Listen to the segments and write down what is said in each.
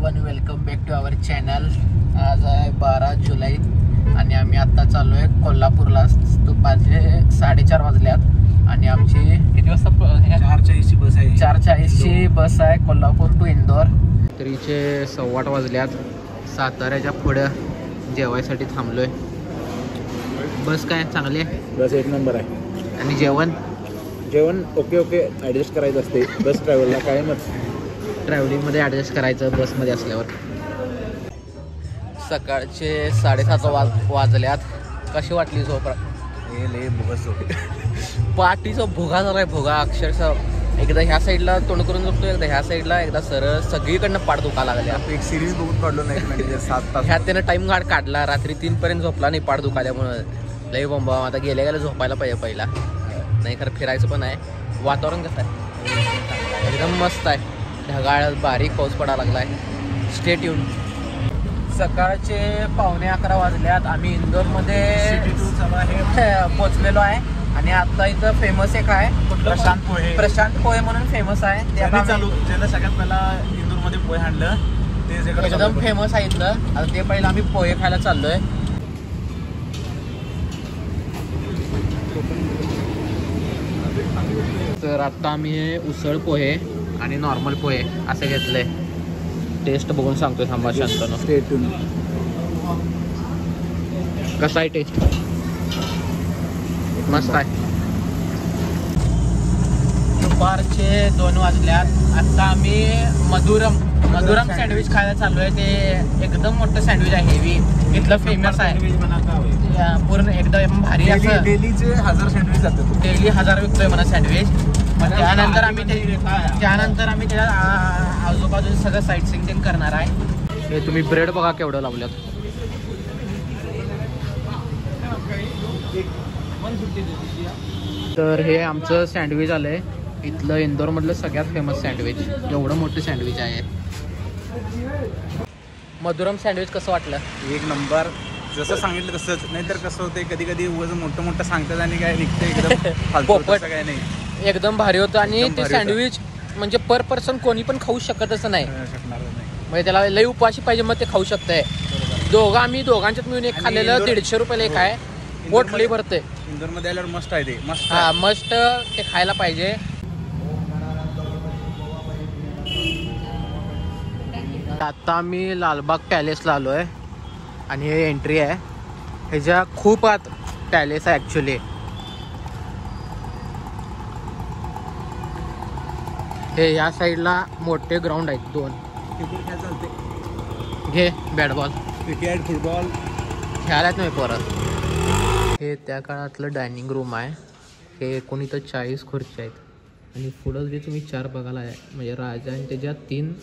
Everyone, welcome back to our channel. आज आहे 12 जुलै आणि आम्ही आत्ता चाललो आहे कोल्हापूरला. दुपारचे 4:30 वाजल्यात आणि आमची किती वाजता 4:40 बस आहे. 4:40 बस आहे कोल्हापूर टू इंदोर. तरीचे 8:15 वाजल्यात. साताऱ्याच्या पुढं जेवायसाठी थांबलोय. बस काय चांगली आहे? बस एक नंबर आहे. आणि जेवण ओके ॲडजस्ट करायचं असते बस ट्रॅव्हलला. काय मग ट्रॅव्हलिंगमध्ये ॲडजस्ट करायचं बसमध्ये असल्यावर. सकाळचे 7:30 वाजल्यात. कशी वाटली झोप? पाठीचा भुगा झालाय, भुगा अक्षरशः. एकदा ह्या साईडला तोंड करून झोपतो, एकदा ह्या साईडला, एकदा सरळ, सगळीकडनं पाठ दुखा लागल्या. एक सिरीज बघून काढलो नाही म्हणजे 7 तास. ह्यात त्यानं टाइम गार्ड काढला. रात्री 3 पर्यंत झोपला नाही पाठ दुखाल्यामुळं. लई बंबा. आता गेल्या झोपायला पाहिजे पहिला. नाही खरं फिरायचं पण आहे. वातावरण कसं आहे? एकदम मस्त आहे. ढगाळ बारीक पाऊस पडायला लागलाय. Stay tune. सकाळचे 11:15 वाजल्यात. आम्ही इंदोरमध्ये पोचलेलो आहे आणि आता इथं फेमस एक आहे प्रशांत पोहे म्हणून फेमस आहे. सगळ्यात पहिला इंदूरमध्ये पोहे आणलं ते एकदम फेमस आहे इथलं. आता ते पहिलं आम्ही पोहे खायला चाललोय. तर आता आम्ही हे उसळ पोहे आणि नॉर्मल पोहे असे घेतले. टेस्ट बघून सांगतोय थांबा शांतनो. कसा आहे टेस्ट? मस्त आहे. दुपारचे 2 वाजल्यात. आता आम्ही मधुरम सँडविच खायला चालू आहे. ते एकदम मोठं सँडविच आहे, हेवी. इथलं फेमस आहे पूर्ण एकदम भारी. असं डेलीचे 1000 सँडविच जातात. डेली 1000 विकतोय म्हणा सँडविच. त्यानंतर आम्ही त्याला आजूबाजूला सगळं साईट सीइंग करणार आहे. हे तुम्ही ब्रेड बघा केवढं लावल्यात. तर हे आमचं सँडविच आलंय. इथलं इंदोरमधलं सगळ्यात फेमस सँडविच. एवढं मोठं सँडविच आहे. मधुरम सँडविच कसं वाटलं? एक नंबर. जसं सांगितलं तसंच. नाहीतर कसं होतं कधी कधी मोठं सांगतात आणि काय निघतं एकदम पोपट. काय नाही. एकदम भारी होतं. आणि ते सँडविच म्हणजे पर पर्सन कोणी पण खाऊ शकतच नाही. म्हणजे त्याला लई उपाशी पाहिजे मग ते खाऊ शकतंय. आम्ही दोघांच्यात मिळून एक खाल्लेलं 150 रुपयाला एक आहे. पोट लई भरते. इंदोरमध्ये आल्यावर मस्त आहे ते. मस्त ते खायला पाहिजे. आता आम्ही लालबाग पॅलेसला आलो आहे आणि हे एंट्री आहे. ह्याच्या खूप आत पॅलेस आहे ॲक्च्युली. हे या साईडला मोठे ग्राउंड आहेत 2. क्रिकेट खेळ चालते. घे बॅट बॉल. क्रिकेट फुटबॉल खेळायलाच नाही परत. हे त्या काळातलं डायनिंग रूम आहे. हे 40 खुर्च्या आहेत आणि पुढं जे तुम्ही 4 बघायला आहे म्हणजे राजा आणि त्याच्या 3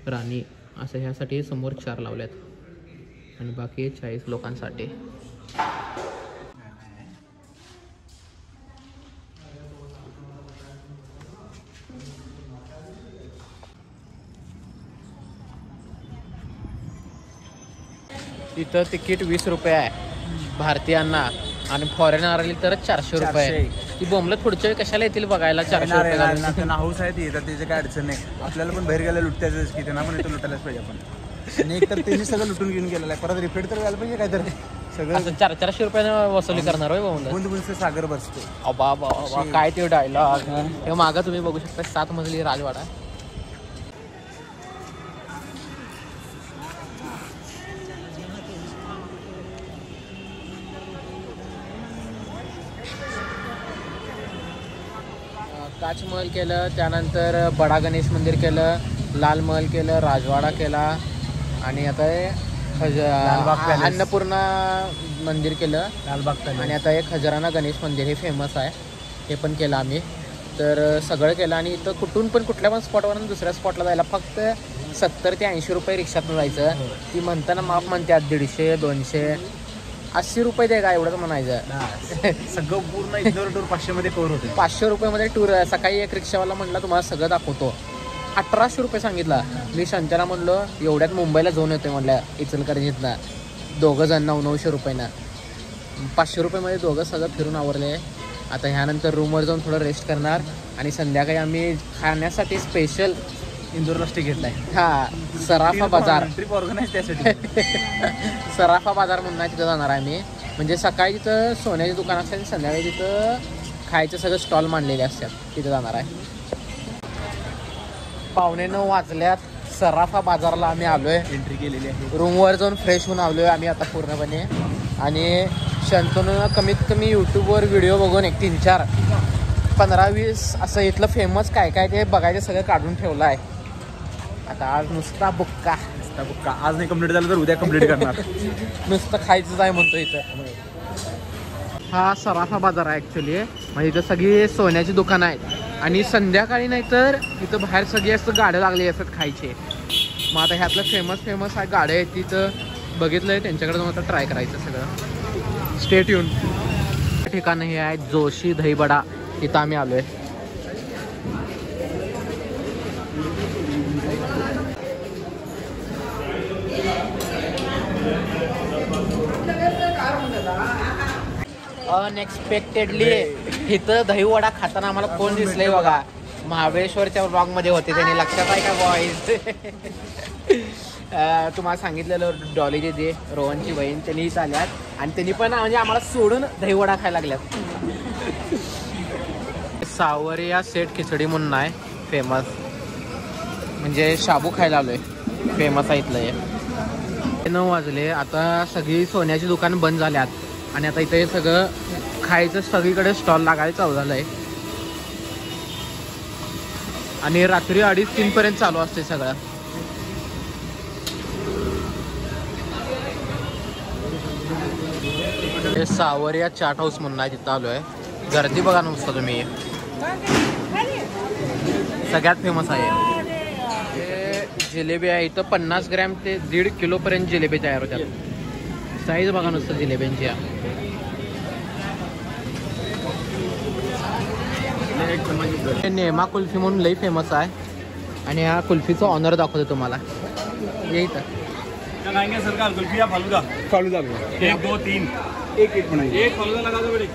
राणी असं ह्यासाठी समोर 4 लावल्यात आणि बाकी 40 लोकांसाठी. तिथं तिकीट 20 रुपये आहे भारतीयांना आणि फॉरेनर आली तर 400 रुपये. ती बोंबलत पुढच्या वेळी कशाला येतील बघायला 400 रुपये घालून. त्यांना हाऊस आहे ती येतात, त्याची काय अडचण नाही. आपल्याला पण बाहेर गेला लुटतायच की त्यांना पण इथं लुटायलाच पाहिजे आपण. आणि एक तर त्यांनी सगळं लुटून घेऊन गेलेलं आहे. परत रिपीट तर व्हायला पाहिजे काय तर. सगळं 400 रुपयानं वसुली करणार होय बोंबलत. बुंद सागर बसतो. बाबा काय ते डायलॉग. हे मागं तुम्ही बघू शकता 7 मजली राजवाडा. ताजमहल केलं, त्यानंतर बडा गणेश मंदिर केलं, लाल महल केलं, राजवाडा केला आणि आता अन्नपूर्णा मंदिर केलं, लालबाग. आणि आता एक खजराना गणेश मंदिर हे फेमस आहे. हे पण केलं आम्ही. तर सगळं केलं आणि इथं कुठून पण कुठल्या पण स्पॉटवरून दुसऱ्या स्पॉटला जायला फक्त 70 ते 80 रुपये रिक्षातून जायचं. ती म्हणताना माफ म्हणतात 150, 200, 80 रुपये दे का एवढंच म्हणायचं. सगळं पूर्ण इंदोर टूर 500 मध्ये कव्हर होते. 500 रुपयामध्ये टूर. सकाळी एक रिक्षावाला म्हणला तुम्हाला सगळं दाखवतो. 1800 रुपये सांगितला. मी शंतला म्हणलो एवढ्यात मुंबईला जाऊन येतोय म्हणलं इचलकरंजीतनं. 2 जण 900 रुपयानं. 500 रुपयामध्ये दोघं सगळं फिरून आवरले. आता ह्यानंतर रूमवर जाऊन थोडं रेस्ट करणार आणि संध्याकाळी आम्ही खाण्यासाठी स्पेशल इंदोरला स्टे घेतलाय. हा सराफा बाजार. ट्रिप ऑर्गनाईज त्यासाठी. सराफा बाजार म्हणून आहे, तिथं जाणार आहे मी. म्हणजे सकाळी तिथं सोन्याची दुकान असते आणि संध्याकाळी तिथं खायचं सगळं स्टॉल मांडलेले असतात, तिथं जाणार आहे. 9:15 वाजल्यात. सराफा बाजारला आम्ही आलोय, एंट्री केलेली आहे. रूमवर जाऊन फ्रेश होऊन आलोय आम्ही आता पूर्णपणे. आणि शंतनूनं कमीत कमी यूट्यूबवर व्हिडिओ बघून एक 3-4 15-20 असं इथलं फेमस काय काय ते बघायचं सगळं काढून ठेवलं आहे. आता आज नुसता बुक्का. आज नाही कंप्लीट झालं तर उद्या कंप्लीट करणार. नुसतं खायचंच आहे म्हणतो इथं. हा सराफा बाजार आहे ॲक्च्युली. म्हणजे इथं सगळी सोन्याची दुकानं आहेत आणि संध्याकाळी नाही तर इथं बाहेर सगळी असं गाड्या लागली असतात खायचे. मग आता ह्यातलं फेमस आहे गाड्या आहेत तिथं बघितलं आहे, त्यांच्याकडे जाऊन आता ट्राय करायचं सगळं. Stay tune. ठिकाण हे आहे जोशी दहीवडा, इथं आम्ही आलो आहे. अनएक्सपेक्टेडली इथं दहीवडा खाताना आम्हाला कोण दिसलंय बघा. महाबळेश्वरच्या ब्लॉगमध्ये होते, त्यांनी लक्षात आहे का बॉईज? तुम्हाला सांगितलेलं डॉली दिदी, रोहनची बहीण, त्यांनी इथं आल्यात आणि त्यांनी पण म्हणजे आम्हाला सोडून दहीवडा खायला लागल्यात. सावरिया सेट खिचडी म्हणून आहे फेमस, म्हणजे शाबू खायला आलोय. फेमस आहे इथलं हे. 9 वाजले. आता सगळी सोन्याची दुकान बंद झाल्यात आणि आता इथे सगळं खायचं सगळीकडे स्टॉल लागायला चालू झालं आहे. आणि रात्री 2:30-3 पर्यंत चालू असते सगळं. हे सावरिया चाट हाऊस म्हणून आहे, तिथं आलो आहे. गर्दी बघा नुसतं तुम्ही, सगळ्यात फेमस आहे. हे जिलेबी आहे इथं 50 ग्रॅम ते 1.5 किलोपर्यंत जिलेबी तयार होतात. साईज बघा नुसतं जिलेब्यांची. नेमा कुल्फी म्हणून लई फेमस आहे आणि ह्या कुल्फीचं ऑनर दाखवतो तुम्हाला. ये इथं सरकार कुल्फी या फालुदा. 1 2 3 एक बनाइए. एक फालुदा लगा दो बेटे.